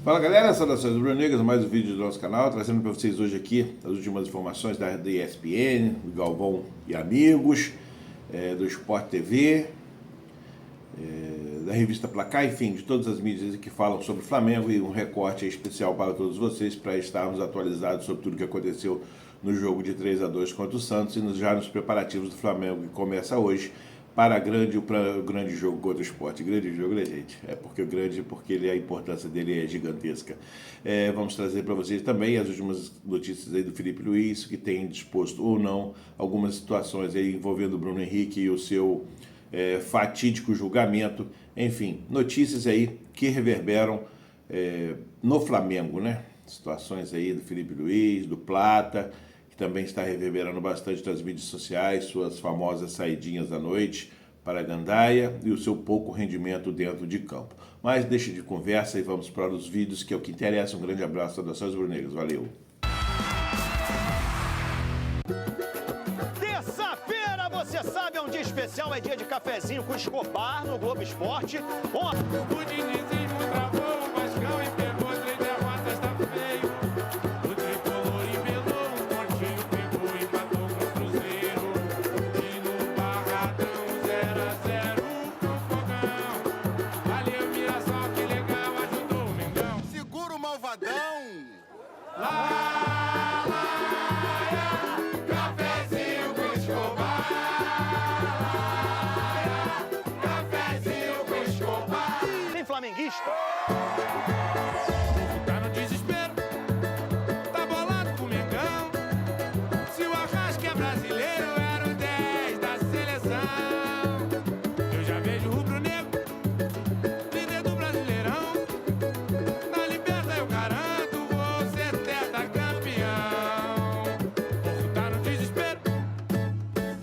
Fala galera, saudações rubro-negras, mais um vídeo do nosso canal, trazendo para vocês hoje aqui as últimas informações da ESPN, do Galvão e Amigos, do Sport TV, da revista Placar, enfim, de todas as mídias que falam sobre o Flamengo e um recorte especial para todos vocês, para estarmos atualizados sobre tudo que aconteceu no jogo de 3-2 contra o Santos e já nos preparativos do Flamengo, que começa hoje, para o grande jogo contra o Sport. Grande jogo, né, gente? Porque a importância dele é gigantesca. Vamos trazer para vocês também as últimas notícias aí do Felipe Luiz, que tem disposto ou não algumas situações aí envolvendo o Bruno Henrique e o seu fatídico julgamento. Enfim, notícias aí que reverberam no Flamengo, né? Situações aí do Felipe Luiz, do Plata, que também está reverberando bastante nas mídias sociais, suas famosas saidinhas à noite para a gandaia e o seu pouco rendimento dentro de campo. Mas deixa de conversa e vamos para os vídeos, que é o que interessa. Um grande abraço, saudações rubro-negras, valeu! Terça-feira, você sabe, é um dia especial, é dia de cafezinho com Escobar no Globo Esporte. O dinizismo travou o Vascão e pegou 3 derrotas, tá feio. O tricolor embelou um pontinho, pegou e empatou com o Cruzeiro. E no Barradão 0-0 com o Fogão. Valeu, Mirassol, que legal, ajudou o Mengão. Segura o malvadão! Cafezinho com Escobar. Cafezinho com Escobar. Tem flamenguista? Tá no desespero, tá bolado com o Mengão. Se o Arrasca é brasileiro, era o 10 da seleção. Eu já vejo o rubro-negro, líder do Brasileirão. Na Liberta eu garanto, vou ser tetracampeão. Povo tá no desespero.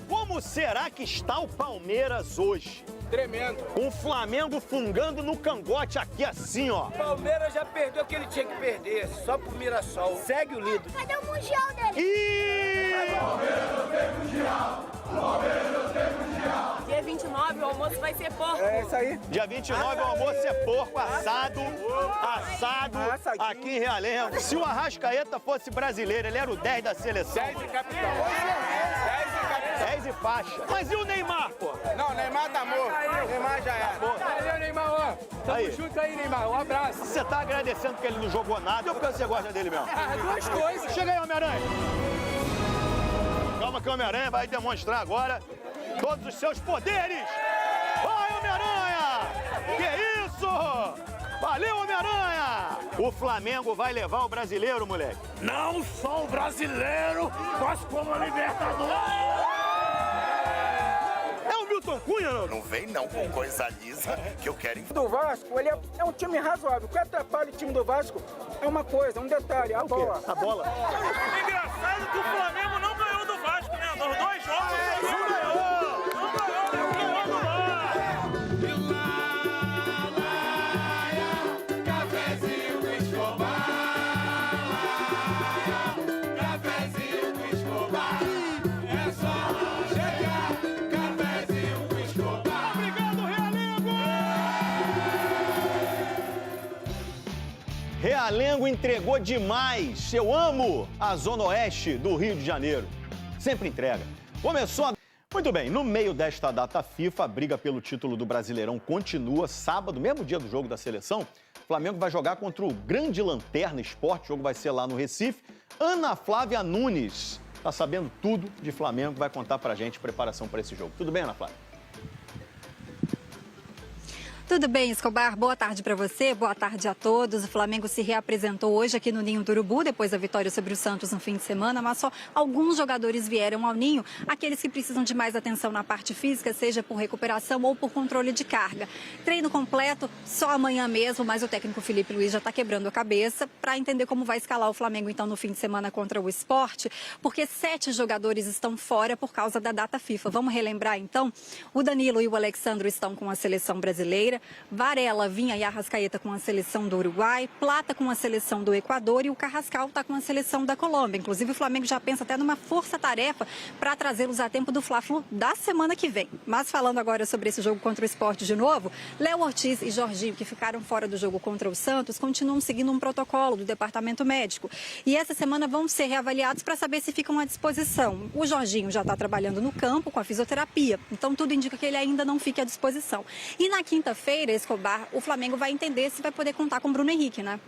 Como será que está o Palmeiras hoje? Tremendo. Com o Flamengo fungando no cangote aqui assim, ó. Palmeiras já perdeu o que ele tinha que perder, só pro Mirassol. Segue o líder. Cadê o mundial dele? E... Dia 29 o almoço vai ser porco. É isso aí. Dia 29 o almoço é porco assado Assadinho. aqui em Realengo. Se o Arrascaeta fosse brasileiro, ele era o 10 da seleção. 10 de capitão. 10 de capitão. 10 e faixa. Mas e o Neymar, pô? Não, Neymar tá morto. Neymar já era. Valeu, Neymar, ó. Tamo Aí. junto aí, Neymar. Um abraço. Você tá agradecendo que ele não jogou nada ou porque você gosta dele mesmo? Duas coisas. Chega aí, Homem-Aranha. Calma que o Homem-Aranha vai demonstrar agora todos os seus poderes. Vai, Homem-Aranha! Que isso? Valeu, Homem-Aranha! O Flamengo vai levar o brasileiro, moleque. Não só o brasileiro, mas como a Libertadores. É o Milton Cunha, não? Não vem não com coisa lisa que eu quero... Do Vasco, ele é um time razoável. O que atrapalha o time do Vasco é uma coisa, um detalhe, a bola. A bola. Engraçado que o Flamengo não ganhou do Vasco, né? Nos 2 jogos ele não ganhou. Não ganhou do Vasco. Cafezinho com Escobar. Cafezinho com Escobar. É só chegar. Cafezinho com Escobar. Obrigado, Realengo! Realengo entregou demais. Eu amo a Zona Oeste do Rio de Janeiro. Sempre entrega. Começou a... Muito bem, no meio desta data FIFA, a briga pelo título do Brasileirão continua. Sábado, mesmo dia do jogo da seleção, o Flamengo vai jogar contra o Grande Lanterna Sport. O jogo vai ser lá no Recife. Ana Flávia Nunes tá sabendo tudo de Flamengo, vai contar pra gente preparação para esse jogo. Tudo bem, Ana Flávia? Tudo bem, Escobar? Boa tarde para você, boa tarde a todos. O Flamengo se reapresentou hoje aqui no Ninho do Urubu, depois da vitória sobre o Santos no fim de semana, mas só alguns jogadores vieram ao Ninho, aqueles que precisam de mais atenção na parte física, seja por recuperação ou por controle de carga. Treino completo só amanhã mesmo, mas o técnico Felipe Luiz já está quebrando a cabeça para entender como vai escalar o Flamengo então no fim de semana contra o Sport, porque 7 jogadores estão fora por causa da data FIFA. Vamos relembrar então, o Danilo e o Alexandro estão com a seleção brasileira, Varela, Vinha e Arrascaeta com a seleção do Uruguai, Plata com a seleção do Equador e o Carrascal está com a seleção da Colômbia. Inclusive, o Flamengo já pensa até numa força-tarefa para trazê-los a tempo do Fla-Flu da semana que vem. Mas falando agora sobre esse jogo contra o Sport de novo, Léo Ortiz e Jorginho, que ficaram fora do jogo contra o Santos, continuam seguindo um protocolo do departamento médico. E essa semana vão ser reavaliados para saber se ficam à disposição. O Jorginho já está trabalhando no campo com a fisioterapia, então tudo indica que ele ainda não fique à disposição. E na quinta-feira, Escobar, o Flamengo vai entender se vai poder contar com o Bruno Henrique, né?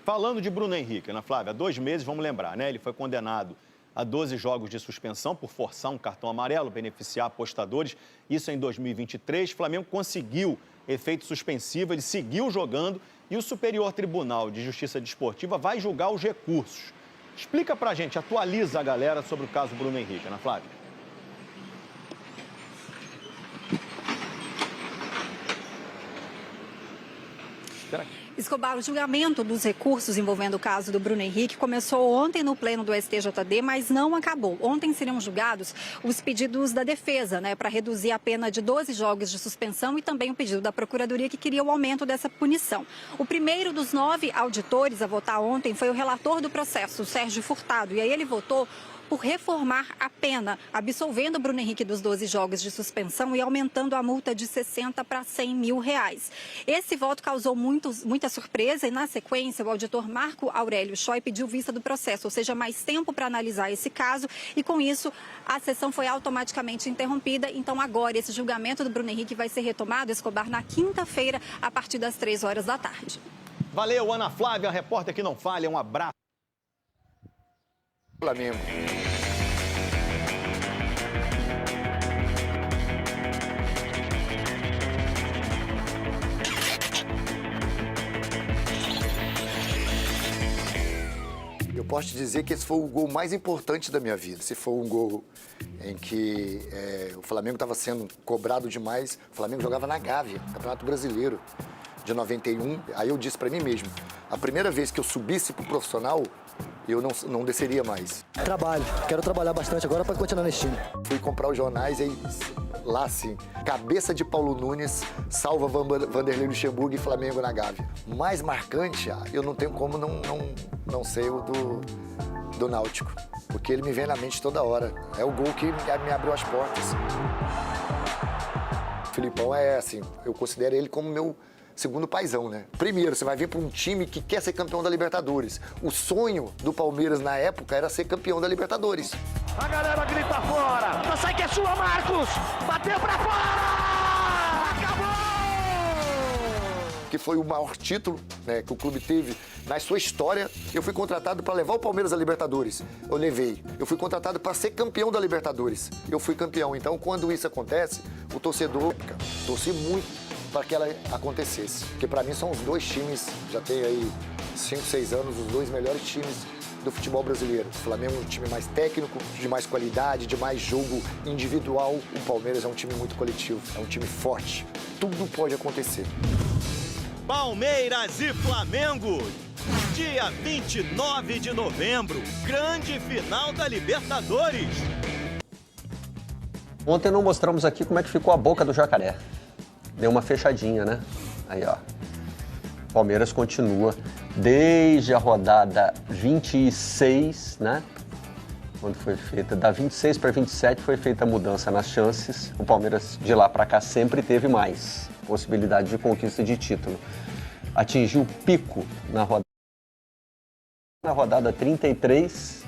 Falando de Bruno Henrique, Ana Flávia, há 2 meses, vamos lembrar, né? Ele foi condenado a 12 jogos de suspensão por forçar um cartão amarelo, beneficiar apostadores. Isso em 2023. O Flamengo conseguiu efeito suspensivo, ele seguiu jogando e o Superior Tribunal de Justiça Desportiva vai julgar os recursos. Explica pra gente, atualiza a galera sobre o caso Bruno Henrique, Ana Flávia. Escobar, o julgamento dos recursos envolvendo o caso do Bruno Henrique começou ontem no pleno do STJD, mas não acabou. Ontem seriam julgados os pedidos da defesa, né, para reduzir a pena de 12 jogos de suspensão e também o pedido da Procuradoria que queria o aumento dessa punição. O primeiro dos 9 auditores a votar ontem foi o relator do processo, o Sérgio Furtado, e aí ele votou por reformar a pena, absolvendo o Bruno Henrique dos 12 jogos de suspensão e aumentando a multa de 60 para 100 mil reais. Esse voto causou muita surpresa e, na sequência, o auditor Marco Aurélio Choi pediu vista do processo, ou seja, mais tempo para analisar esse caso e, com isso, a sessão foi automaticamente interrompida. Então, agora, esse julgamento do Bruno Henrique vai ser retomado, Escobar, na quinta-feira, a partir das 3 horas da tarde. Valeu, Ana Flávia, repórter que não falha, um abraço. Flamengo. Eu posso te dizer que esse foi o gol mais importante da minha vida. Se for um gol em que o Flamengo estava sendo cobrado demais, o Flamengo jogava na Gávea, Campeonato Brasileiro de 91. Aí eu disse para mim mesmo, a primeira vez que eu subisse pro profissional, eu não desceria mais. Trabalho, quero trabalhar bastante agora para continuar nesse time. Fui comprar os jornais e lá assim, cabeça de Paulo Nunes, salva Vanderlei Luxemburgo e Flamengo na Gávea. Mais marcante, eu não tenho como não ser o do Náutico, porque ele me vem na mente toda hora. É o gol que me abriu as portas. O Filipão é assim, eu considero ele como meu segundo paizão, né? Primeiro, você vai vir para um time que quer ser campeão da Libertadores. O sonho do Palmeiras na época era ser campeão da Libertadores. A galera grita fora! Sai que é sua, Marcos! Bateu pra fora! Acabou! Que foi o maior título, né, que o clube teve na sua história. Eu fui contratado para levar o Palmeiras à Libertadores. Eu levei. Eu fui contratado para ser campeão da Libertadores. Eu fui campeão. Então, quando isso acontece, o torcedor torce muito para que ela acontecesse. Porque para mim são os 2 times, já tem aí 5, 6 anos, os 2 melhores times do futebol brasileiro. O Flamengo é um time mais técnico, de mais qualidade, de mais jogo individual. O Palmeiras é um time muito coletivo, é um time forte. Tudo pode acontecer. Palmeiras e Flamengo, dia 29 de novembro, grande final da Libertadores. Ontem não mostramos aqui como é que ficou a boca do jacaré. Deu uma fechadinha, né? Aí, ó. Palmeiras continua desde a rodada 26, né? Quando foi feita, da 26 para 27 foi feita a mudança nas chances. O Palmeiras de lá para cá sempre teve mais possibilidade de conquista de título. Atingiu o pico na rodada 33,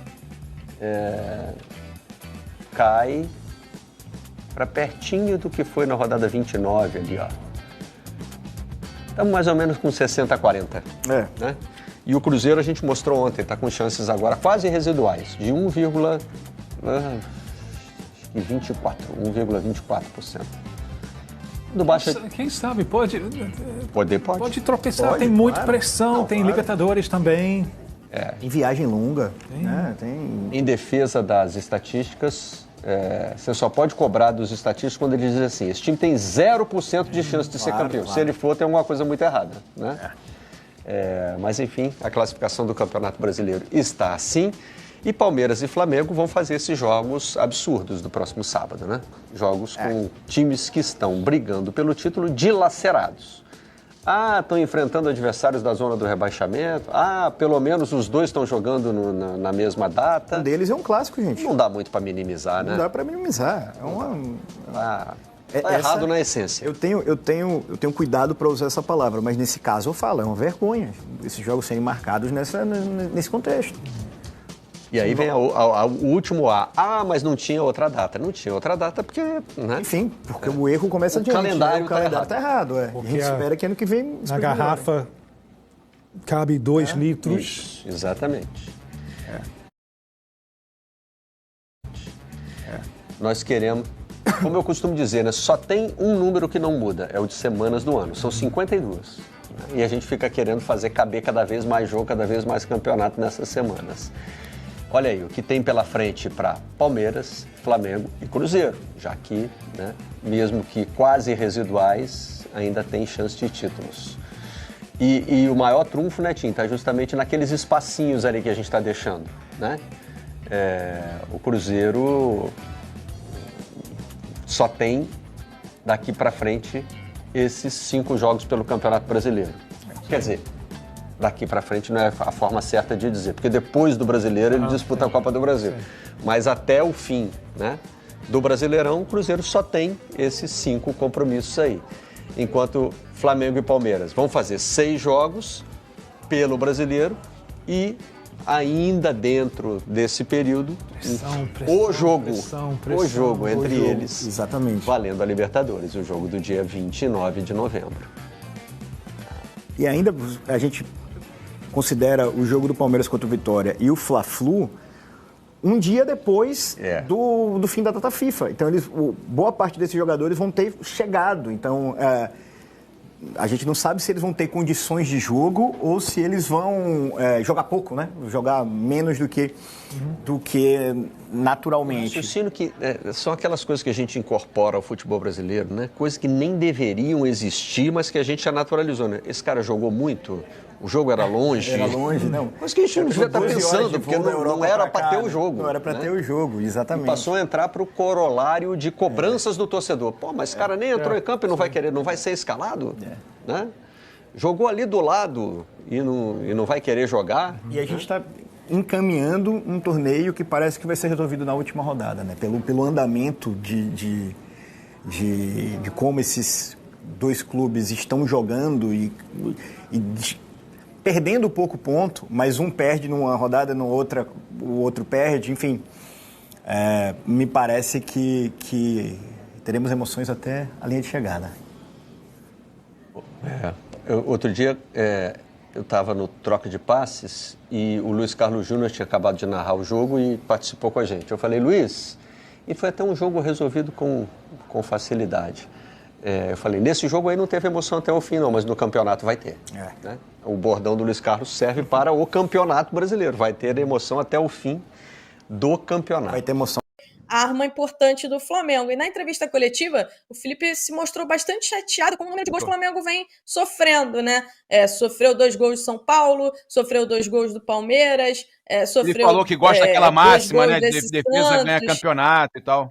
cai para pertinho do que foi na rodada 29 ali, ó. Estamos mais ou menos com 60-40. Né? E o Cruzeiro a gente mostrou ontem, está com chances agora quase residuais, de 1,24%. Do baixo... Quem sabe, pode tropeçar, Pode, tem muita claro. pressão, tem Libertadores também. Em viagem longa, Tem. né? Em defesa das estatísticas, você só pode cobrar dos estatísticos quando ele diz assim, esse time tem 0% de chance de ser campeão. claro. Se ele for, tem alguma coisa muito errada, né? Mas, enfim, a classificação do Campeonato Brasileiro está assim. E Palmeiras e Flamengo vão fazer esses jogos absurdos do próximo sábado, né? Jogos com times que estão brigando pelo título dilacerados. Estão enfrentando adversários da zona do rebaixamento. Pelo menos os dois estão jogando na mesma data. Um deles é um clássico, gente. Não dá muito para minimizar, né? Não dá para minimizar. Tá errado na essência. Eu tenho cuidado para usar essa palavra, mas nesse caso eu falo, é uma vergonha esses jogos serem marcados nesse contexto. E aí vem o último mas não tinha outra data. Não tinha outra data porque, né? Enfim, porque o erro começa adiante. O calendário tá errado. A gente espera que ano que vem... Na garrafa cabe 2 litros. Isso, exatamente. Nós queremos... Como eu costumo dizer, né? Só tem um número que não muda, é o de semanas do ano. São 52. E a gente fica querendo fazer caber cada vez mais jogo, cada vez mais campeonato nessas semanas. Olha aí, o que tem pela frente para Palmeiras, Flamengo e Cruzeiro, já que, né, mesmo que quase residuais, ainda tem chance de títulos. E o maior trunfo, né, Tim, está justamente naqueles espacinhos ali que a gente está deixando, né? O Cruzeiro só tem daqui para frente esses 5 jogos pelo Campeonato Brasileiro. Quer dizer, daqui para frente não é a forma certa de dizer, porque depois do Brasileiro ele disputa a Copa do Brasil. Mas até o fim, né, do Brasileirão, o Cruzeiro só tem esses 5 compromissos aí. Enquanto Flamengo e Palmeiras vão fazer 6 jogos pelo Brasileiro e ainda dentro desse período, o jogo entre eles, exatamente, valendo a Libertadores, o jogo do dia 29 de novembro. E ainda a gente considera o jogo do Palmeiras contra o Vitória e o Fla-Flu um dia depois do fim da data FIFA. Então, boa parte desses jogadores vão ter chegado. Então, a gente não sabe se eles vão ter condições de jogo ou se eles vão jogar pouco, né? Jogar menos do que naturalmente. Eu raciocínio que são aquelas coisas que a gente incorpora ao futebol brasileiro, né? Coisas que nem deveriam existir, mas que a gente já naturalizou, né? Esse cara jogou muito, o jogo era longe. Era longe, não. Mas que a gente não devia estar pensando, porque não era para ter o jogo. Não era para ter o jogo, exatamente. E passou a entrar para o corolário de cobranças do torcedor. Pô, mas esse cara nem entrou em campo e não vai ser escalado? Né? Jogou ali do lado e não vai querer jogar. E a gente está encaminhando um torneio que parece que vai ser resolvido na última rodada, né? Pelo andamento de como esses dois clubes estão jogando e perdendo pouco ponto, mas um perde numa rodada, no outra o outro perde, enfim. Me parece que teremos emoções até a linha de chegada. Outro dia eu estava no troca de passes e o Luiz Carlos Júnior tinha acabado de narrar o jogo e participou com a gente. Eu falei, Luiz, e foi até um jogo resolvido com facilidade. Eu falei, nesse jogo aí não teve emoção até o fim não, mas no campeonato vai ter. Né? O bordão do Luiz Carlos serve para o campeonato brasileiro, vai ter emoção até o fim do campeonato. Vai ter emoção. Arma importante do Flamengo. E na entrevista coletiva, o Felipe se mostrou bastante chateado com o número de gols que o Flamengo vem sofrendo, né? Sofreu 2 gols do São Paulo, sofreu 2 gols do Palmeiras, sofreu... Ele falou que gosta daquela máxima, né? De defesa ganha campeonato e tal.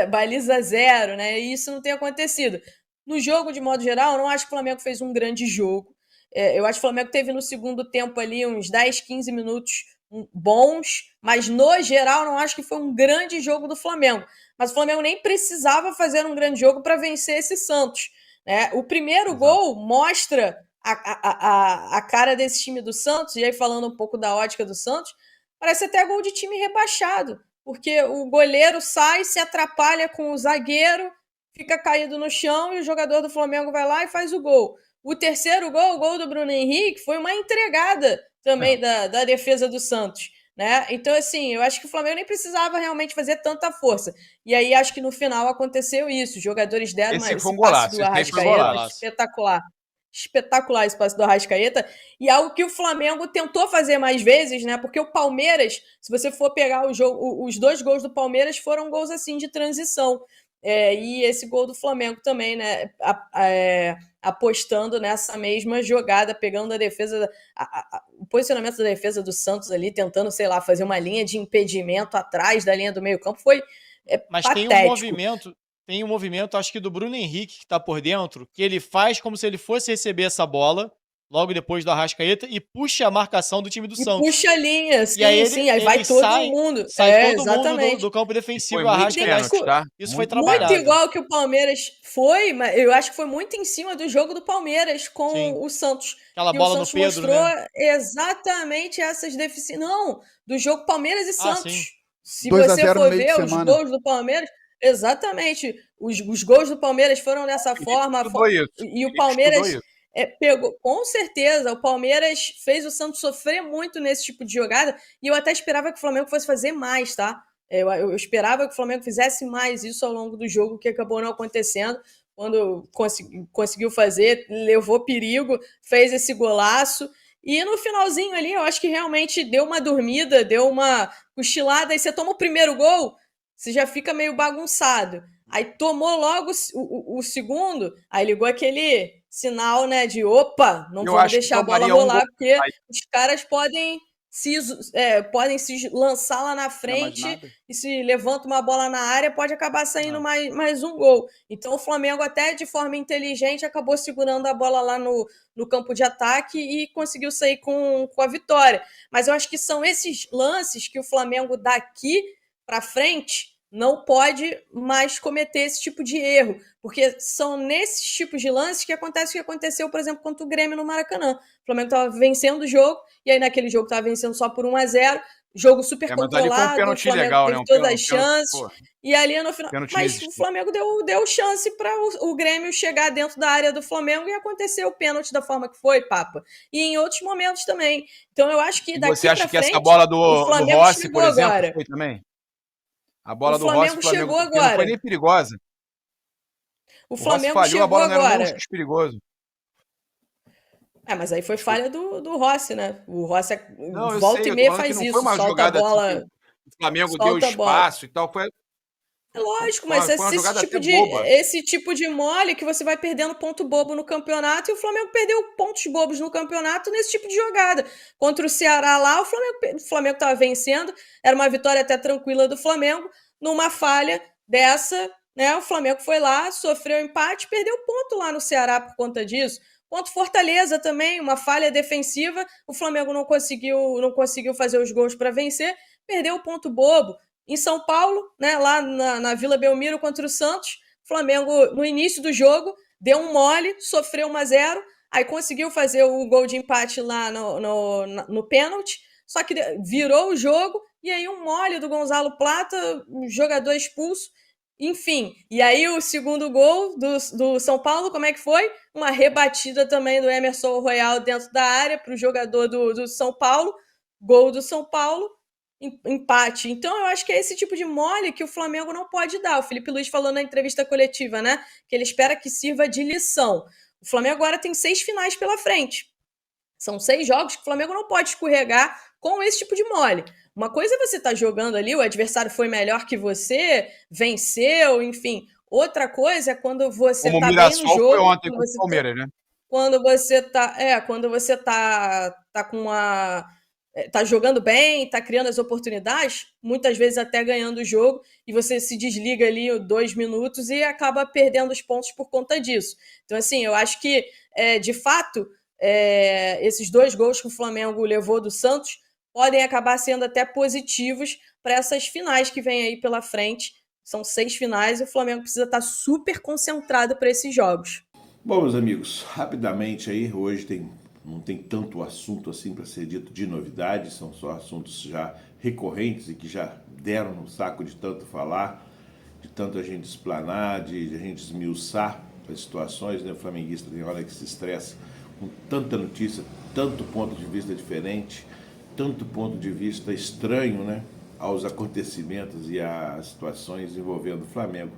Baliza 0, né? E isso não tem acontecido. No jogo, de modo geral, eu não acho que o Flamengo fez um grande jogo. Eu acho que o Flamengo teve no segundo tempo ali uns 10, 15 minutos bons, mas no geral não acho que foi um grande jogo do Flamengo. Mas o Flamengo nem precisava fazer um grande jogo para vencer esse Santos, né? O primeiro gol mostra a cara desse time do Santos, e aí falando um pouco da ótica do Santos, parece até gol de time rebaixado, porque o goleiro sai, se atrapalha com o zagueiro, fica caído no chão e o jogador do Flamengo vai lá e faz o gol. O terceiro gol, o gol do Bruno Henrique, foi uma entregada também da defesa do Santos, né? Então, assim, eu acho que o Flamengo nem precisava realmente fazer tanta força. E aí, acho que no final aconteceu isso. Os jogadores deram esse passe do Arrascaeta espetacular. Espetacular esse passe do Arrascaeta. E algo que o Flamengo tentou fazer mais vezes, né? Porque o Palmeiras, se você for pegar os 2 gols do Palmeiras, foram gols, assim, de transição. E esse gol do Flamengo também, né? Apostando nessa mesma jogada, pegando a defesa, o posicionamento da defesa do Santos ali, tentando, sei lá, fazer uma linha de impedimento atrás da linha do meio-campo, foi Mas patético. Tem um movimento, acho que do Bruno Henrique, que tá por dentro, que ele faz como se ele fosse receber essa bola, logo depois do Arrascaeta, e puxa a marcação do time do Santos. Puxa a linha, sim, e aí aí vai todo mundo. Sai todo exatamente. mundo do campo defensivo. Foi muito tá? Isso foi trabalhado. Muito igual que o Palmeiras foi, mas eu acho que foi muito em cima do jogo do Palmeiras com o Santos. Aquela bola no Pedro, mostrou né? exatamente essas deficiências. Não, do jogo Palmeiras e Santos. Sim. Se você for ver os gols do Palmeiras, exatamente, os gols do Palmeiras foram dessa forma. E o Palmeiras pegou, com certeza, o Palmeiras fez o Santos sofrer muito nesse tipo de jogada, e eu até esperava que o Flamengo fosse fazer mais, tá? Eu esperava que o Flamengo fizesse mais isso ao longo do jogo, que acabou não acontecendo. Quando conseguiu fazer, levou perigo, fez esse golaço. E no finalzinho ali, eu acho que realmente deu uma dormida, deu uma cochilada, e você toma o primeiro gol, você já fica meio bagunçado. Aí tomou logo o segundo, aí ligou aquele sinal, né, de opa, não vamos deixar a bola rolar, porque os caras podem se lançar lá na frente, e se levanta uma bola na área, pode acabar saindo mais um gol. Então o Flamengo, até de forma inteligente, acabou segurando a bola lá no campo de ataque e conseguiu sair com a vitória. Mas eu acho que são esses lances que o Flamengo daqui para frente não pode mais cometer esse tipo de erro, porque são nesses tipos de lances que acontece o que aconteceu, por exemplo, contra o Grêmio no Maracanã. O Flamengo estava vencendo o jogo, e aí naquele jogo estava vencendo só por 1-0, jogo super controlado, o Flamengo legal, teve todas as chances, e ali no final... Mas o Flamengo deu chance para o Grêmio chegar dentro da área do Flamengo e aconteceu o pênalti da forma que foi, Papa. E em outros momentos também. Então eu acho que daqui Você acha que frente, essa bola do Rossi, por exemplo, agora. foi também? A bola do Flamengo Rossi, chegou não agora. foi nem perigosa. O Flamengo Rossi falhou, chegou a bola agora. não era nem um perigoso. Mas aí foi falha do Rossi, né? O Rossi Não, volta e meia faz não isso, foi uma solta a jogada bola. Assim, o Flamengo deu espaço e tal. Foi... É lógico, mas esse tipo de mole que você vai perdendo ponto bobo no campeonato, e o Flamengo perdeu pontos bobos no campeonato nesse tipo de jogada. Contra o Ceará lá, o Flamengo estava vencendo, era uma vitória até tranquila do Flamengo, numa falha dessa, né? O Flamengo foi lá, sofreu empate, perdeu ponto lá no Ceará por conta disso. Contra o Fortaleza também, uma falha defensiva, o Flamengo não conseguiu fazer os gols para vencer, perdeu o ponto bobo. Em São Paulo, né, lá na Vila Belmiro contra o Santos, o Flamengo, no início do jogo, deu um mole, sofreu 1-0, aí conseguiu fazer o gol de empate lá no pênalti, só que virou o jogo, e aí um mole do Gonzalo Plata, um jogador expulso, enfim. E aí o segundo gol do São Paulo, como é que foi? Uma rebatida também do Emerson Royal dentro da área para o jogador do São Paulo, gol do São Paulo, empate. Então eu acho que é esse tipo de mole que o Flamengo não pode dar. O Felipe Luiz falou na entrevista coletiva, né, que ele espera que sirva de lição. O Flamengo agora tem 6 finais pela frente. São 6 jogos que o Flamengo não pode escorregar com esse tipo de mole. Uma coisa é você estar jogando ali, o adversário foi melhor que você, venceu, enfim. Outra coisa é quando você está bem no jogo. Foi ontem com o Palmeiras, né? Quando você tá com uma... tá jogando bem, tá criando as oportunidades, muitas vezes até ganhando o jogo, e você se desliga ali 2 minutos e acaba perdendo os pontos por conta disso. Então, assim, eu acho que, de fato, esses 2 gols que o Flamengo levou do Santos podem acabar sendo até positivos para essas finais que vem aí pela frente. São 6 finais e o Flamengo precisa estar super concentrado para esses jogos. Bom, meus amigos, rapidamente aí, hoje não tem tanto assunto assim para ser dito de novidades, são só assuntos já recorrentes e que já deram no saco de tanto falar, de tanto a gente explanar, de a gente esmiuçar as situações, né? O flamenguista tem hora que se estressa com tanta notícia, tanto ponto de vista diferente, tanto ponto de vista estranho, né, aos acontecimentos e às situações envolvendo o Flamengo,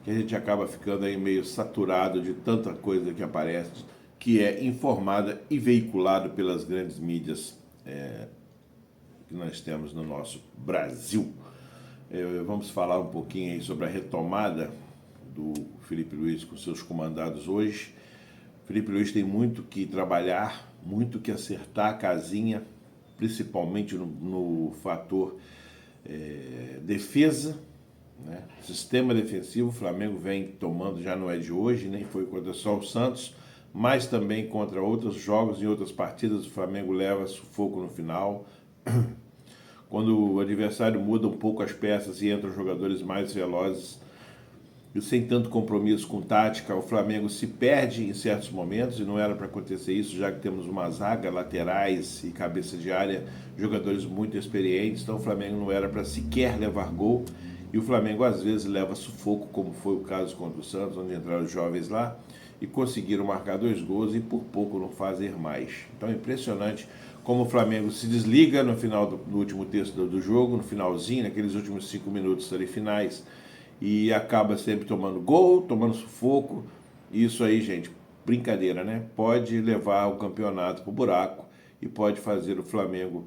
que a gente acaba ficando aí meio saturado de tanta coisa que aparece, que é informada e veiculada pelas grandes mídias que nós temos no nosso Brasil. Vamos falar um pouquinho aí sobre a retomada do Felipe Luiz com seus comandados hoje. O Felipe Luiz tem muito que trabalhar, muito que acertar a casinha, principalmente no fator defesa, né? Sistema defensivo. O Flamengo vem tomando, já não é de hoje, nem foi contra só o Santos, mas também contra outros jogos, em outras partidas, o Flamengo leva sufoco no final. Quando o adversário muda um pouco as peças e entram jogadores mais velozes e sem tanto compromisso com tática, o Flamengo se perde em certos momentos, e não era para acontecer isso, já que temos uma zaga, laterais e cabeça de área, jogadores muito experientes, então o Flamengo não era para sequer levar gol, e o Flamengo às vezes leva sufoco, como foi o caso contra o Santos, onde entraram os jovens lá e conseguiram marcar 2 gols e por pouco não fazer mais. Então é impressionante como o Flamengo se desliga no final no último terço do jogo, no finalzinho, naqueles últimos 5 minutos ali finais, e acaba sempre tomando gol, tomando sufoco. Isso aí, gente, brincadeira, né? Pode levar o campeonato pro buraco e pode fazer o Flamengo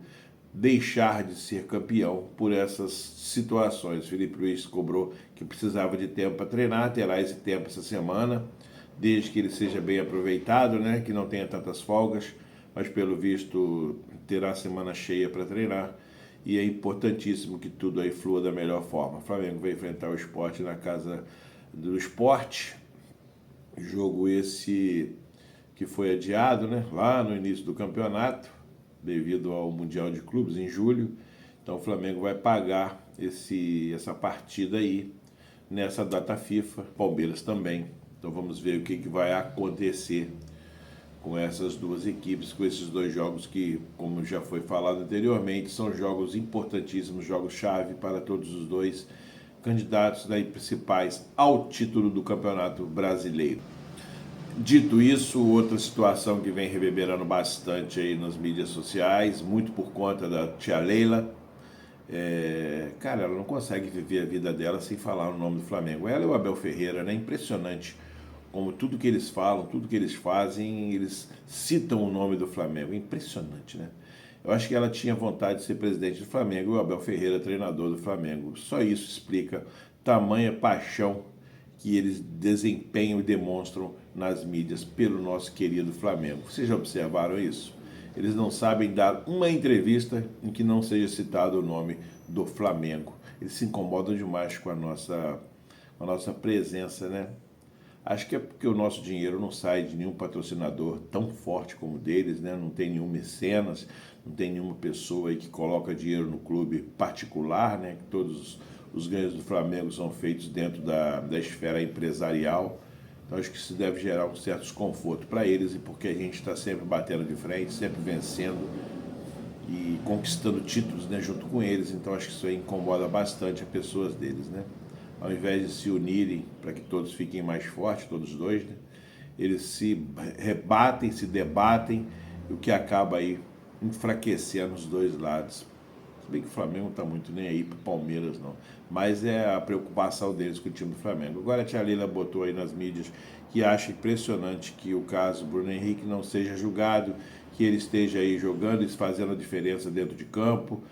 deixar de ser campeão por essas situações. Felipe Luiz cobrou que precisava de tempo para treinar, terá esse tempo essa semana, desde que ele seja bem aproveitado, né? Que não tenha tantas folgas, mas pelo visto terá a semana cheia para treinar. E é importantíssimo que tudo aí flua da melhor forma. O Flamengo vai enfrentar o Sport na casa do Sport. Jogo esse que foi adiado, né? Lá no início do campeonato, devido ao Mundial de Clubes em julho. Então o Flamengo vai pagar essa partida aí nessa data FIFA. Palmeiras também. Então vamos ver o que vai acontecer com essas duas equipes, com esses 2 jogos que, como já foi falado anteriormente, são jogos importantíssimos, jogos-chave para todos os 2 candidatos, né, principais ao título do Campeonato Brasileiro. Dito isso, outra situação que vem reverberando bastante aí nas mídias sociais, muito por conta da tia Leila. Cara, ela não consegue viver a vida dela sem falar o nome do Flamengo. Ela e o Abel Ferreira, né? Impressionante como tudo que eles falam, tudo que eles fazem, eles citam o nome do Flamengo. Impressionante, né? Eu acho que ela tinha vontade de ser presidente do Flamengo e o Abel Ferreira treinador do Flamengo. Só isso explica tamanha paixão que eles desempenham e demonstram nas mídias pelo nosso querido Flamengo. Vocês já observaram isso? Eles não sabem dar uma entrevista em que não seja citado o nome do Flamengo. Eles se incomodam demais com a nossa presença, né? Acho que é porque o nosso dinheiro não sai de nenhum patrocinador tão forte como o deles, né? Não tem nenhum mecenas, não tem nenhuma pessoa aí que coloca dinheiro no clube particular, né? Todos os ganhos do Flamengo são feitos dentro da esfera empresarial. Então acho que isso deve gerar um certo desconforto para eles, e porque a gente está sempre batendo de frente, sempre vencendo e conquistando títulos, né, junto com eles. Então acho que isso aí incomoda bastante as pessoas deles, né? Ao invés de se unirem para que todos fiquem mais fortes, todos os 2, né, eles se rebatem, se debatem, o que acaba aí enfraquecendo os 2 lados. Se bem que o Flamengo não está muito nem aí para o Palmeiras, não. Mas é a preocupação deles com o time do Flamengo. Agora a tia Leila botou aí nas mídias que acha impressionante que o caso Bruno Henrique não seja julgado, que ele esteja aí jogando e fazendo a diferença dentro de campo.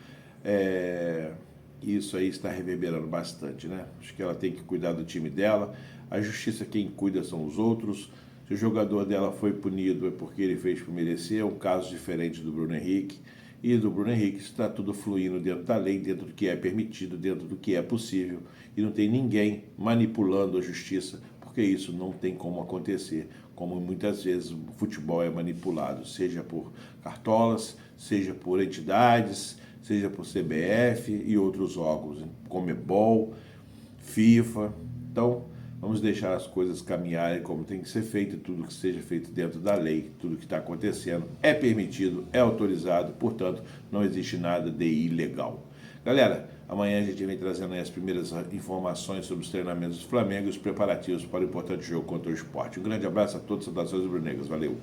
Isso aí está reverberando bastante, né? Acho que ela tem que cuidar do time dela. A justiça, quem cuida são os outros. Se o jogador dela foi punido é porque ele fez por merecer. É um caso diferente do Bruno Henrique. E do Bruno Henrique está tudo fluindo dentro da lei, dentro do que é permitido, dentro do que é possível. E não tem ninguém manipulando a justiça, porque isso não tem como acontecer. Como muitas vezes o futebol é manipulado, seja por cartolas, seja por entidades, seja por CBF e outros órgãos, Conmebol, FIFA. Então, vamos deixar as coisas caminharem como tem que ser feito, e tudo que seja feito dentro da lei, tudo que está acontecendo é permitido, é autorizado, portanto, não existe nada de ilegal. Galera, amanhã a gente vem trazendo aí as primeiras informações sobre os treinamentos do Flamengo e os preparativos para o importante jogo contra o Sport. Um grande abraço a todos, saudações rubro-negras, valeu!